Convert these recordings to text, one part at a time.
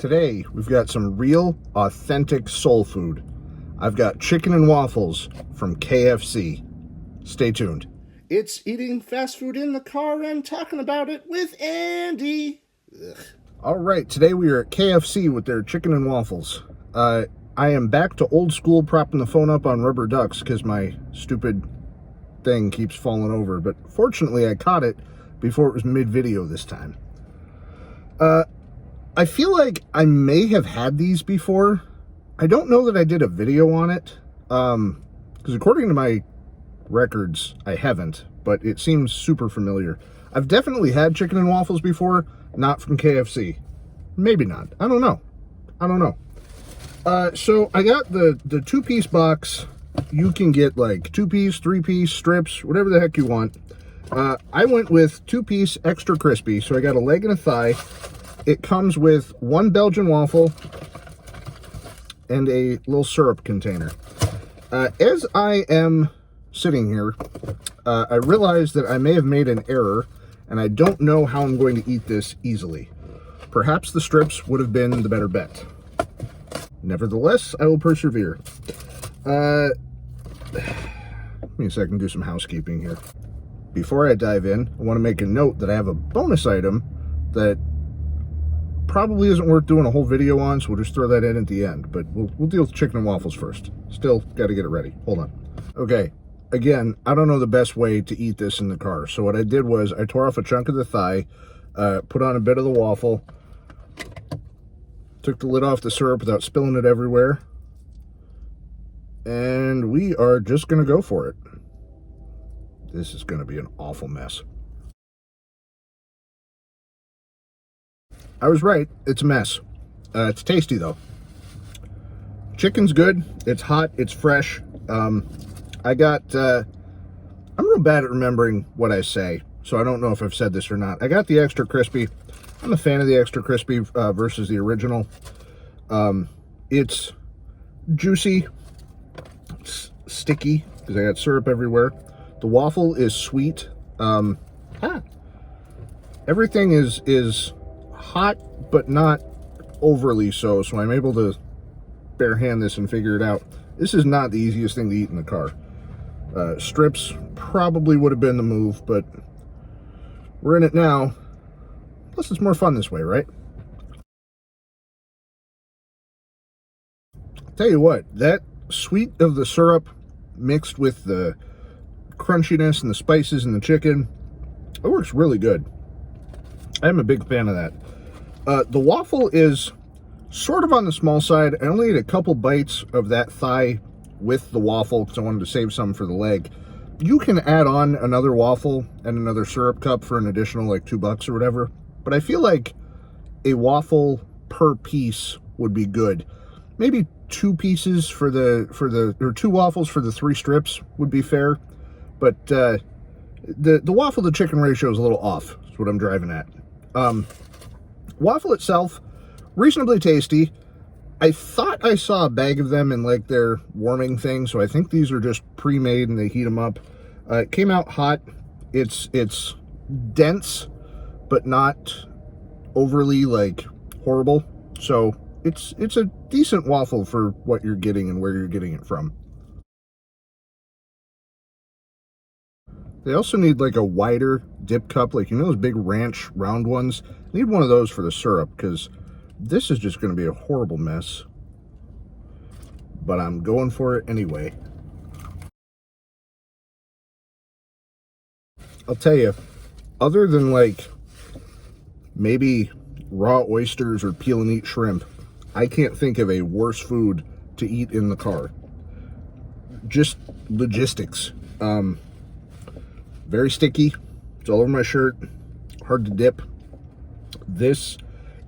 Today, we've got some real, authentic soul food. I've got chicken and waffles from KFC. Stay tuned. It's eating fast food in the car and talking about it with Andy. Ugh. All right, today we are at KFC with their chicken and waffles. I am back to old school propping the phone up on rubber ducks because my stupid thing keeps falling over. But fortunately, I caught it before it was mid-video this time. I feel like I may have had these before. I don't know that I did a video on it, because according to my records, I haven't, but it seems super familiar. I've definitely had chicken and waffles before, not from KFC. Maybe not. I don't know. So I got the two-piece box. You can get like two-piece, three-piece, strips, whatever the heck you want. I went with two-piece extra crispy, so I got a leg and a thigh. It comes with one Belgian waffle and a little syrup container. As I am sitting here, I realized that I may have made an error, and I don't know how I'm going to eat this easily. Perhaps the strips would have been the better bet. Nevertheless, I will persevere. Give me a second, do some housekeeping here. Before I dive in, I want to make a note that I have a bonus item that probably isn't worth doing a whole video on, so we'll just throw that in at the end. But we'll deal with chicken and waffles first. Still got to get it ready. Hold on. Okay, again, I don't know the best way to eat this in the car. So what I did was I tore off a chunk of the thigh, put on a bit of the waffle, took the lid off the syrup without spilling it everywhere, and we are just going to go for it. This is going to be an awful mess. I was right. It's a mess. It's tasty, though. Chicken's good. It's hot. It's fresh. I'm real bad at remembering what I say, so I don't know if I've said this or not. I got the extra crispy. I'm a fan of the extra crispy versus the original. It's juicy. It's sticky because I got syrup everywhere. The waffle is sweet. Everything is hot, but not overly so I'm able to bare hand this and figure it out. This is not the easiest thing to eat in the car. Strips probably would have been the move, but we're in it now. Plus, it's more fun this way, right? I'll tell you what, that sweet of the syrup mixed with the crunchiness and the spices and the chicken, it works really good. I'm a big fan of that. The waffle is sort of on the small side. I only ate a couple bites of that thigh with the waffle because I wanted to save some for the leg. You can add on another waffle and another syrup cup for an additional like $2 or whatever. But I feel like a waffle per piece would be good. Maybe two pieces or two waffles for the 3 strips would be fair. But the waffle to chicken ratio is a little off. That's what I'm driving at. Waffle itself, reasonably tasty. I thought I saw a bag of them in like their warming thing, so I think these are just pre-made and they heat them up. It came out hot. It's dense, but not overly like horrible. So it's a decent waffle for what you're getting and where you're getting it from. They also need like a wider dip cup, like, you know, those big ranch round ones. I need one of those for the syrup because this is just going to be a horrible mess. But I'm going for it anyway. I'll tell you, other than like maybe raw oysters or peel and eat shrimp, I can't think of a worse food to eat in the car. Just logistics. Very sticky. It's all over my shirt. Hard to dip. This,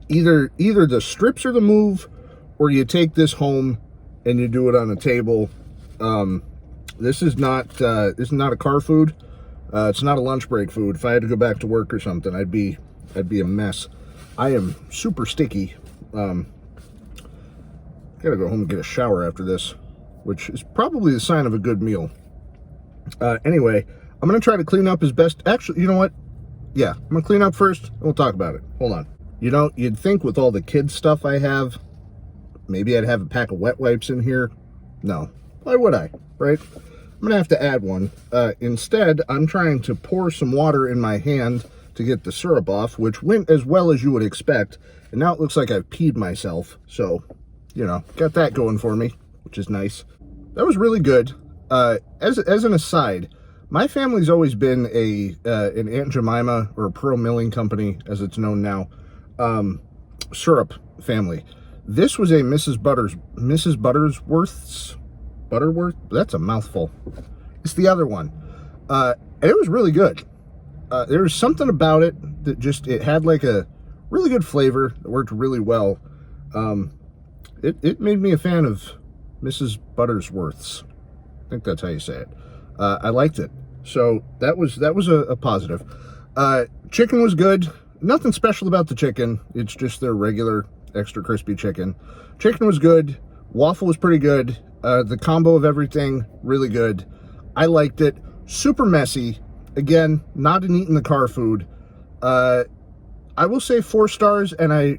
either the strips are the move, or you take this home and you do it on a table. This is not a car food. It's not a lunch break food. If I had to go back to work or something, I'd be a mess. I am super sticky. Gotta go home and get a shower after this, which is probably the sign of a good meal. Anyway, I'm going to try to clean up as best. Actually, you know what? Yeah, I'm going to clean up first, and we'll talk about it. Hold on. You know, you'd think with all the kids stuff I have, maybe I'd have a pack of wet wipes in here. No. Why would I, right? I'm going to have to add one. Instead, I'm trying to pour some water in my hand to get the syrup off, which went as well as you would expect. And now it looks like I've peed myself. So, you know, got that going for me, which is nice. That was really good. As an aside, my family's always been an Aunt Jemima, or a Pearl Milling Company, as it's known now, syrup family. This was a Mrs. Butterworth? That's a mouthful. It's the other one. And it was really good. There was something about it that just, it had like a really good flavor. It worked really well. It made me a fan of Mrs. Butterworth's. I think that's how you say it. I liked it. So that was a positive. Chicken was good. Nothing special about the chicken. It's just their regular extra crispy chicken. Chicken was good. Waffle was pretty good. The combo of everything, really good. I liked it. Super messy. Again, not an eat in the car food. I will say 4 stars, and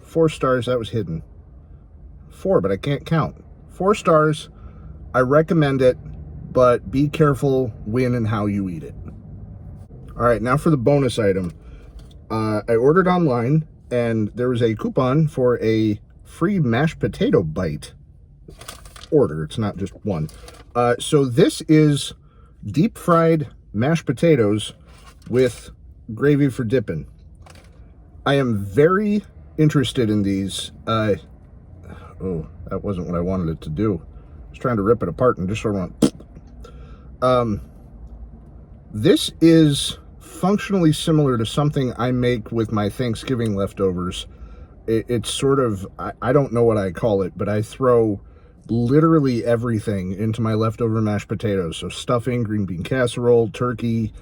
4 stars, that was hidden. 4, but I can't count. 4 stars. I recommend it, but be careful when and how you eat it. All right, now for the bonus item. I ordered online, and there was a coupon for a free mashed potato bite order. It's not just one. So this is deep fried mashed potatoes with gravy for dipping. I am very interested in these. Oh, that wasn't what I wanted it to do. I was trying to rip it apart and just sort of went. This is functionally similar to something I make with my Thanksgiving leftovers. It's sort of, I don't know what I call it, but I throw literally everything into my leftover mashed potatoes. So stuffing, green bean casserole, turkey,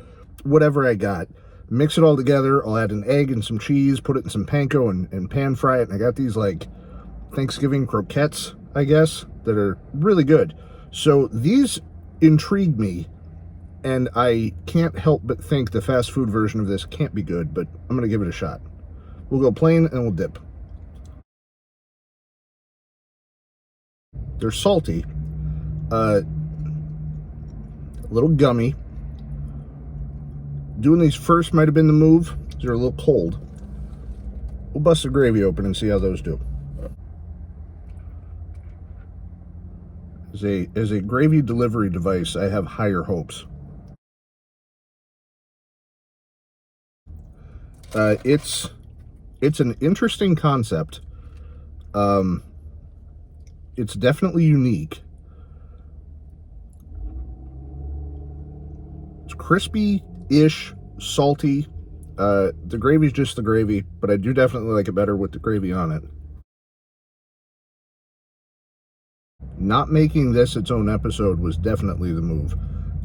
whatever I got. Mix it all together. I'll add an egg and some cheese, put it in some panko and pan fry it. And I got these like Thanksgiving croquettes, I guess, that are really good. So these intrigue me, and I can't help but think the fast food version of this can't be good, but I'm going to give it a shot. We'll go plain and we'll dip. They're salty, a little gummy. Doing these first might have been the move. They're a little cold. We'll bust the gravy open and see how those do. As a gravy delivery device, I have higher hopes. It's an interesting concept. It's definitely unique. It's crispy-ish, salty. The gravy's just the gravy, but I do definitely like it better with the gravy on it. Not making this its own episode was definitely the move.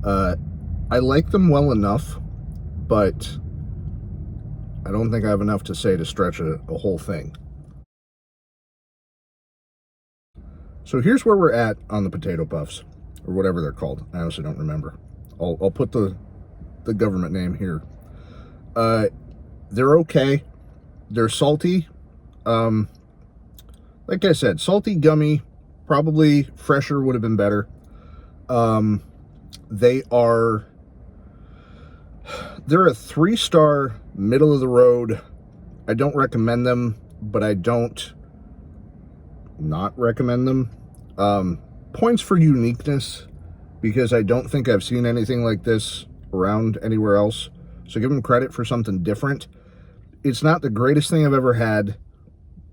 I like them well enough, but I don't think I have enough to say to stretch a whole thing. So here's where we're at on the potato puffs, or whatever they're called. I honestly don't remember. I'll put the government name here. They're okay. They're salty. Like I said, salty, gummy. Probably fresher would have been better. They're a 3-star, middle of the road. I don't recommend them, but I don't not recommend them. Points for uniqueness, because I don't think I've seen anything like this around anywhere else. So give them credit for something different. It's not the greatest thing I've ever had,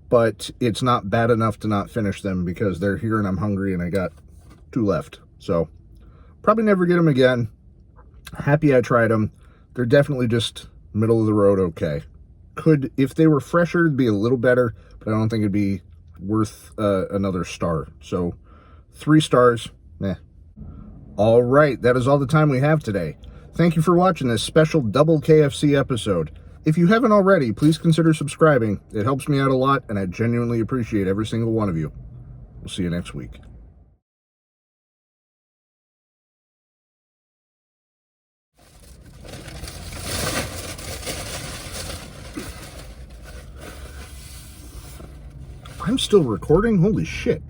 but it's not bad enough to not finish them because they're here and I'm hungry and I got 2 left. So probably never get them again. Happy I tried them. They're definitely just middle of the road okay. Could, if they were fresher, it'd be a little better, but I don't think it'd be worth another star. So 3 stars, meh. All right, that is all the time we have today. Thank you for watching this special double KFC episode. If you haven't already, please consider subscribing. It helps me out a lot, and I genuinely appreciate every single one of you. We'll see you next week. I'm still recording? Holy shit.